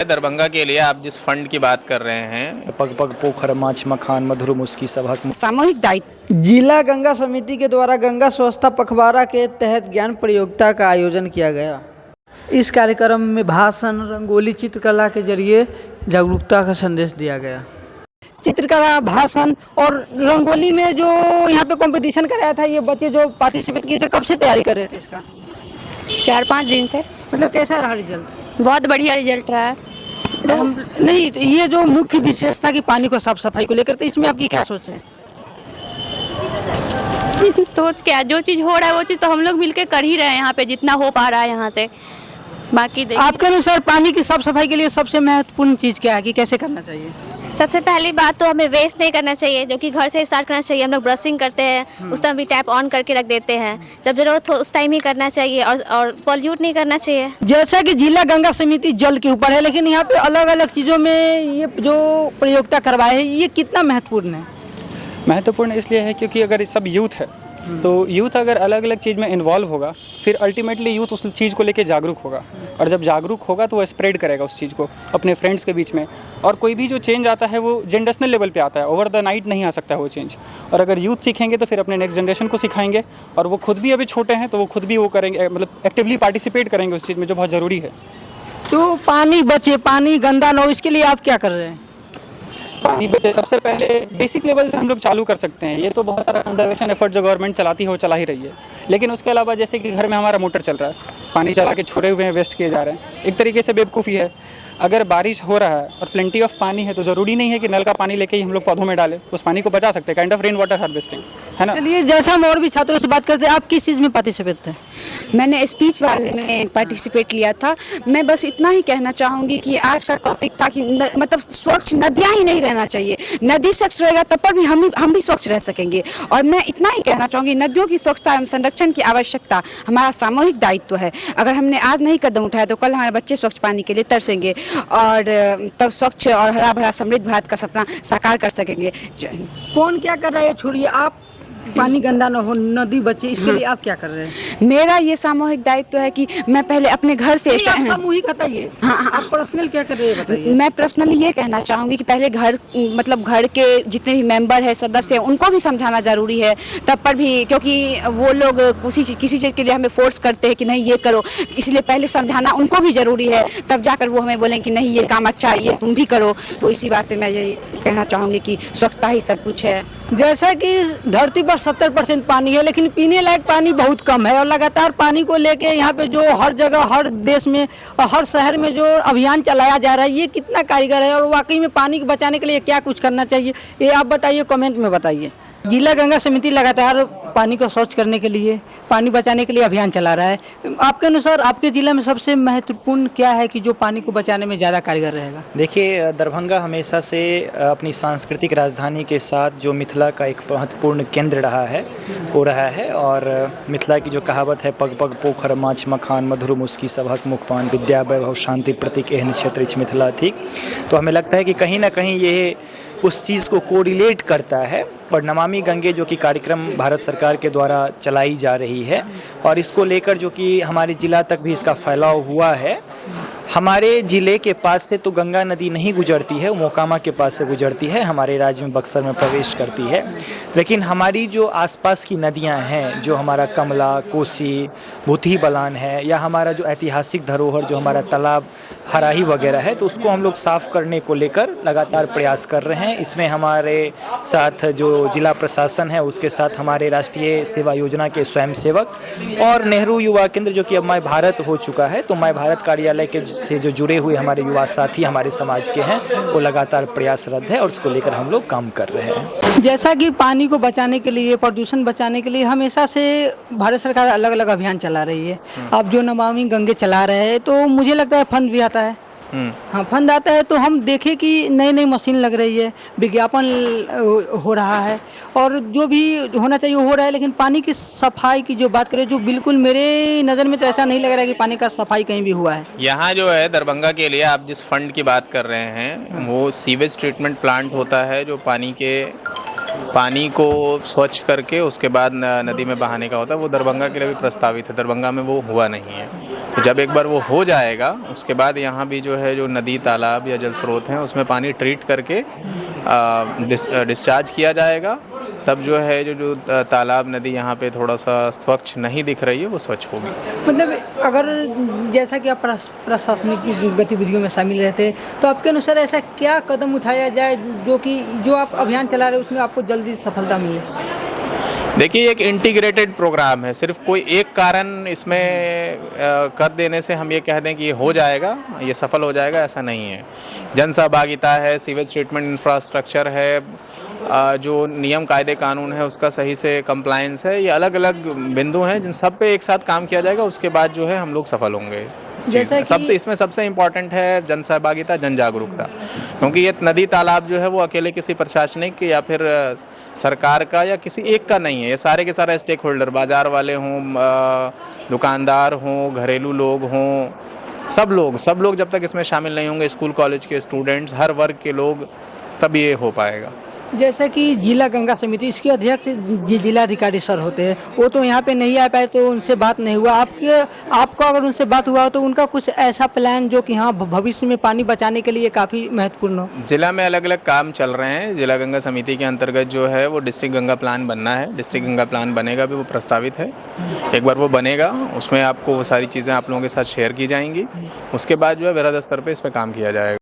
दरभंगा के लिए आप जिस फंड की बात कर रहे हैं, पग पग पोखर माछ मखान मधुर मुस्की सभक सामूहिक दायित्व जिला गंगा समिति के द्वारा गंगा स्वच्छता पखवाड़ा के तहत ज्ञान प्रतियोगिता का आयोजन किया गया। इस कार्यक्रम में भाषण, रंगोली, चित्रकला के जरिए जागरूकता का संदेश दिया गया। चित्रकला, भाषण और रंगोली में जो यहाँ पे कंपटीशन कराया था, ये बच्चे जो पार्टिसिपेट किए थे कब से तैयारी कर रहे थे इसका? 4-5 दिन से। मतलब कैसा रहा रिजल्ट? बहुत बढ़िया रिजल्ट रहा है। नहीं तो ये जो मुख्य विशेषता की पानी को साफ सफाई को लेकर, तो इसमें आपकी क्या सोच है? सोच क्या, जो चीज़ हो रहा है वो चीज़ तो हम लोग मिलके कर ही रहे हैं यहाँ पे, जितना हो पा रहा है यहाँ से। बाकी आपके अनुसार पानी की साफ सफाई के लिए सबसे महत्वपूर्ण चीज़ क्या है कि कैसे करना चाहिए? सबसे पहली बात तो हमें वेस्ट नहीं करना चाहिए, जो कि घर से स्टार्ट करना चाहिए। हम लोग ब्रशिंग करते हैं उस टाइम भी टैप ऑन करके रख देते हैं, जब जरूरत हो उस टाइम ही करना चाहिए, और पॉल्यूट नहीं करना चाहिए। जैसा कि जिला गंगा समिति जल के ऊपर है, लेकिन यहाँ पे अलग अलग चीज़ों में ये जो प्रतियोगिता करवाए हैं, ये कितना महत्वपूर्ण है? महत्वपूर्ण इसलिए है क्योंकि अगर सब यूथ है तो यूथ अगर अलग अलग चीज़ में इन्वॉल्व होगा, फिर अल्टीमेटली यूथ उस चीज़ को लेके जागरूक होगा, और जब जागरूक होगा तो वह स्प्रेड करेगा उस चीज़ को अपने फ्रेंड्स के बीच में। और कोई भी जो चेंज आता है वो जनरेशनल लेवल पे आता है, ओवर द नाइट नहीं आ सकता है वो चेंज। और अगर यूथ सीखेंगे तो फिर अपने नेक्स्ट जनरेशन को सिखाएंगे, और वो खुद भी अभी छोटे हैं तो वो खुद भी वो करेंगे, मतलब एक्टिवली पार्टिसिपेट करेंगे उस चीज़ में, जो बहुत ज़रूरी है। तो पानी बचे, पानी गंदा ना हो, इसके लिए आप क्या कर रहे हैं? पानी बचे सबसे पहले बेसिक लेवल से हम लोग चालू कर सकते हैं। ये तो बहुत सारा कंजर्वेशन एफर्ट जो गवर्नमेंट चलाती है वो चला ही रही है, लेकिन उसके अलावा जैसे कि घर में हमारा मोटर चल रहा है, पानी चला के छोड़े हुए हैं, वेस्ट किए जा रहे हैं, एक तरीके से बेवकूफ़ी है। अगर बारिश हो रहा है और प्लेंटी ऑफ पानी है तो ज़रूरी नहीं है कि नल का पानी लेके ही हम लोग पौधों में डालें, उस पानी को बचा सकते हैं, kind of rain water harvesting, है ना। चलिए, जैसा हम और भी छात्रों से बात करते हैं, आप किस चीज़ में पार्टिसिपेट थे? मैंने स्पीच वाले में पार्टिसिपेट लिया था। मैं बस इतना ही कहना चाहूँगी कि आज का टॉपिक था कि मतलब स्वच्छ नदियाँ ही नहीं रहना चाहिए। नदी स्वच्छ रहेगा तब पर भी हम भी स्वच्छ रह सकेंगे। और मैं इतना ही कहना चाहूँगी, नदियों की स्वच्छता एवं संरक्षण की आवश्यकता हमारा सामूहिक दायित्व है। अगर हमने आज नहीं कदम उठाया तो कल हमारे बच्चे स्वच्छ पानी के लिए तरसेंगे, और तब स्वच्छ और हरा भरा समृद्ध भारत का सपना साकार कर सकेंगे। कौन क्या कर रहा है छोड़िए, आप पानी गंदा न हो, नदी बचे, इसके लिए आप क्या कर रहे हैं? मेरा ये सामूहिक दायित्व है कि मैं पहले अपने घर से सामूहिक बताइए। हाँ, आप पर्सनल क्या कर रहे हैं बताइए। मैं पर्सनली ये कहना चाहूँगी कि पहले घर के जितने भी मेंबर है, सदस्य हैं, उनको भी समझाना ज़रूरी है। तब पर भी, क्योंकि वो लोग किसी चीज़ के लिए हमें फोर्स करते हैं कि नहीं ये करो, इसलिए पहले समझाना उनको भी ज़रूरी है, तब जाकर वो हमें बोलें कि नहीं ये काम अच्छा है, ये तुम भी करो। तो इसी बात पर मैं ये कहना चाहूँगी कि स्वच्छता ही सब कुछ है। जैसा कि धरती पर 70% पानी है, लेकिन पीने लायक पानी बहुत कम है, और लगातार पानी को लेके यहाँ पे जो हर जगह, हर देश में और हर शहर में जो अभियान चलाया जा रहा है, ये कितना कारगर है, और वाकई में पानी को बचाने के लिए क्या कुछ करना चाहिए, ये आप बताइए, कमेंट में बताइए। जिला गंगा समिति लगातार पानी को स्वच्छ करने के लिए, पानी बचाने के लिए अभियान चला रहा है। आपके अनुसार आपके ज़िले में सबसे महत्वपूर्ण क्या है कि जो पानी को बचाने में ज़्यादा कारगर रहेगा? देखिए, दरभंगा हमेशा से अपनी सांस्कृतिक राजधानी के साथ जो मिथिला का एक महत्वपूर्ण केंद्र रहा है वो रहा है। और मिथिला की जो कहावत है, पग पग पोखर माछ मखान मधुर मुस्की सभक मुखपान विद्या वैभव शांति प्रतीक एहन क्षेत्र इच मिथिला थी। तो हमें लगता है कि कहीं ना कहीं ये उस चीज़ को कोरिलेट करता है। और नमामि गंगे जो कि कार्यक्रम भारत सरकार के द्वारा चलाई जा रही है, और इसको लेकर जो कि हमारे ज़िला तक भी इसका फैलाव हुआ है। हमारे ज़िले के पास से तो गंगा नदी नहीं गुजरती है, वो मोकामा के पास से गुजरती है, हमारे राज्य में बक्सर में प्रवेश करती है। लेकिन हमारी जो आसपास की नदियां हैं, जो हमारा कमला, कोसी, भूतही बलान है, या हमारा जो ऐतिहासिक धरोहर जो हमारा तालाब हराही वगैरह है, तो उसको हम लोग साफ़ करने को लेकर लगातार प्रयास कर रहे हैं। इसमें हमारे साथ जो जिला प्रशासन है, उसके साथ हमारे राष्ट्रीय सेवा योजना के स्वयंसेवक और नेहरू युवा केंद्र जो कि अब माय भारत हो चुका है, तो माय भारत कार्यालय के से जो जुड़े हुए हमारे युवा साथी हमारे समाज के हैं, वो लगातार प्रयासरत है और उसको लेकर हम लोग काम कर रहे हैं। जैसा कि पानी को बचाने के लिए, प्रदूषण बचाने के लिए हमेशा से भारत सरकार अलग अलग अभियान चला रही है। आप जो नमामि गंगे चला रहे हैं, तो मुझे लगता है फंड भी आता है। हाँ, फंड आता है, तो हम देखें कि नई नई मशीन लग रही है, विज्ञापन हो रहा है, और जो भी होना चाहिए हो रहा है। लेकिन पानी की सफाई की जो बात करें, जो बिल्कुल मेरे नज़र में तो ऐसा नहीं लग रहा है कि पानी का सफाई कहीं भी हुआ है। यहाँ जो है दरभंगा के लिए आप जिस फंड की बात कर रहे हैं, वो सीवेज ट्रीटमेंट प्लांट होता है, जो पानी को स्वच्छ करके उसके बाद नदी में बहाने का होता है। वो दरभंगा के लिए भी प्रस्तावित है, दरभंगा में वो हुआ नहीं है। तो जब एक बार वो हो जाएगा उसके बाद यहाँ भी जो है जो नदी तालाब या जल स्रोत हैं उसमें पानी ट्रीट करके डिस्चार्ज किया जाएगा। तब जो है जो तालाब नदी यहाँ पे थोड़ा सा स्वच्छ नहीं दिख रही है वो स्वच्छ होगी। मतलब अगर जैसा कि आप प्रशासनिक गतिविधियों में शामिल रहते हैं तो आपके अनुसार ऐसा क्या कदम उठाया जाए जो आप अभियान चला रहे हैं उसमें आपको जल्दी सफलता मिले? देखिए, एक इंटीग्रेटेड प्रोग्राम है। सिर्फ कोई एक कारण इसमें कर देने से हम ये कह दें कि ये हो जाएगा, ये सफल हो जाएगा, ऐसा नहीं है। जन सहभागिता है, सीवेज ट्रीटमेंट इंफ्रास्ट्रक्चर है, जो नियम कायदे कानून है उसका सही से कंप्लायंस है, ये अलग अलग बिंदु हैं जिन सब पे एक साथ काम किया जाएगा। उसके बाद जो है हम लोग सफल होंगे। सबसे इम्पॉर्टेंट है जन सहभागिता, जन जागरूकता, क्योंकि ये नदी तालाब जो है वो अकेले किसी प्रशासनिक या फिर सरकार का या किसी एक का नहीं है। ये सारे के सारे स्टेक होल्डर, बाज़ार वाले हों, दुकानदार हों, घरेलू लोग हों, सब लोग जब तक इसमें शामिल नहीं होंगे, स्कूल कॉलेज के स्टूडेंट्स, हर वर्ग के लोग, तब ये हो पाएगा। जैसा कि जिला गंगा समिति इसके अध्यक्ष जिलाधिकारी सर होते हैं, वो तो यहाँ पे नहीं आ पाए तो उनसे बात नहीं हुआ। आपको अगर उनसे बात हुआ तो उनका कुछ ऐसा प्लान जो कि हाँ भविष्य में पानी बचाने के लिए काफ़ी महत्वपूर्ण हो? जिला में अलग अलग काम चल रहे हैं। जिला गंगा समिति के अंतर्गत जो है वो डिस्ट्रिक्ट गंगा प्लान बनना है। डिस्ट्रिक्ट गंगा प्लान बनेगा भी, वो प्रस्तावित है। एक बार वो बनेगा उसमें आपको वो सारी चीज़ें आप लोगों के साथ शेयर की जाएंगी। उसके बाद जो है वृहद स्तर पर इस पर काम किया जाएगा।